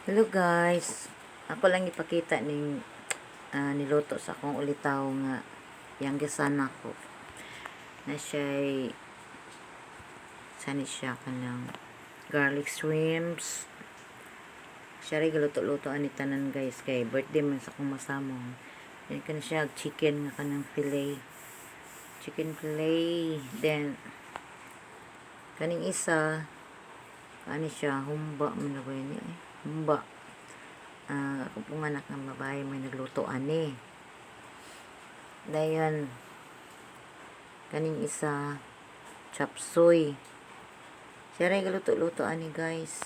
Hello guys, ako lang ipakita ning niluto sa akong ulitaw nga yang gisan ako na siya'y sani siya kanang garlic shrimps. Siya rin galuto-luto ani tanan guys kay birthday man sa akong masamong. Yan kana siya chicken nga kanang fillet. Chicken fillet. Then kaning isa kani siya humba man na ba yun humba. Ako pong anak ng babae may nagluto ani. Dayon kaning isa chop suey. Siya rin galuto-luto ani guys.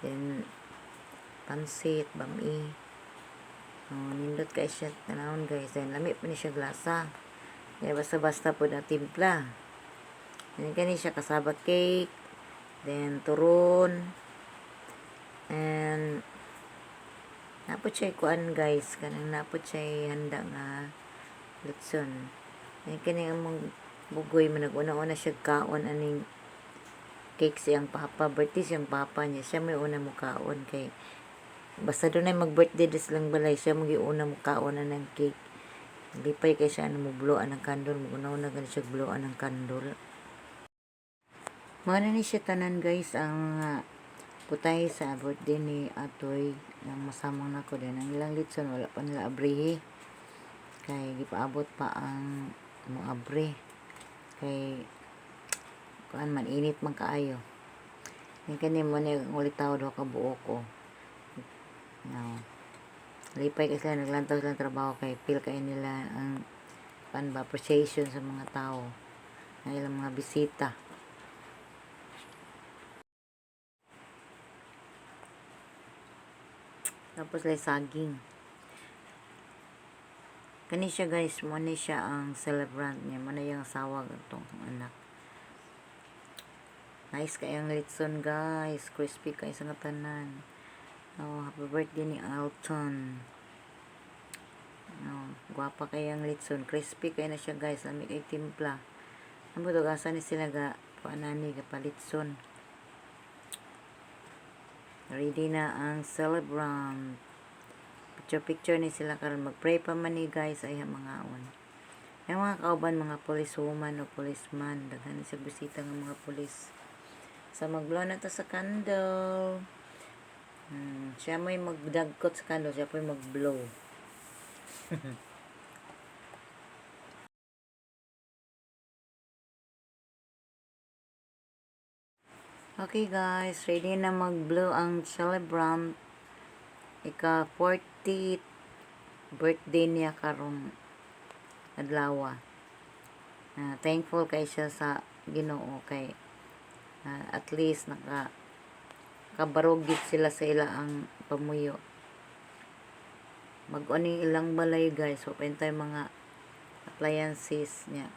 Then pansit, bami. Nindot kay siya tanawon guys. Then lami pa ni siya glasa. Kaya basta-basta po na timpla. Then kani siya kasaba cake. Then turon. And napot siya kuan guys. Kanang napot siya handa nga lutson. Then kani among bugoy manag-una-una siya kaon aning cake siyang papa. Birthday siyang papa niya. Siya may una mo kaon kay basta doon ay mag-birthday des lang balay. Siya mag-iuna mo kaon na ng cake. Lipay kay siya mo blowan ng kandol. Mag-una-una ganun siya blowan ng kandol. Mga na ni siya tanan guys ang putay sa birthday ni Atoy ng masamang nako din. Ang ilang litson wala pa nila abrihe. Kay gipaabot pa ang mo abre. Kay kuan man init man kaayo. Yung kani mo ni ulitaw do ka buo ko. Now, lipay kasi naglantaw silang trabaho kay feel kay nila ang pan ba appreciation sa mga tao ng ilang mga bisita. Tapos lay saging. Kani siya guys, mo ni siya ang celebrant niya, mo na yung asawa itong anak. Nice kayang litson guys, crispy kayo sa tanan. Oh, happy birthday ni Alton. Oh, guwapa kayang litson, crispy kayo na siya guys, lami kay timpla. Ang butugasan ni sila ga paanani ga palitson. Ready na ang celebrant. Picture ni sila karon magpray pa man ni guys ay mga on. Yung mga kauban mga policewoman o policeman daghan sa bisita ng mga pulis. Sa mag-blow na to sa candle. Siya may magdagkot sa candle, siya po yung mag-blow. Okay guys, ready na mag-blow ang celebrant. Ika 40th birthday niya karong adlaw. Thankful kay siya sa Ginoo kay at least kabarogit sila sa ila ang pamuyo. Mag-uning ilang balay guys, open tayo mga appliances niya.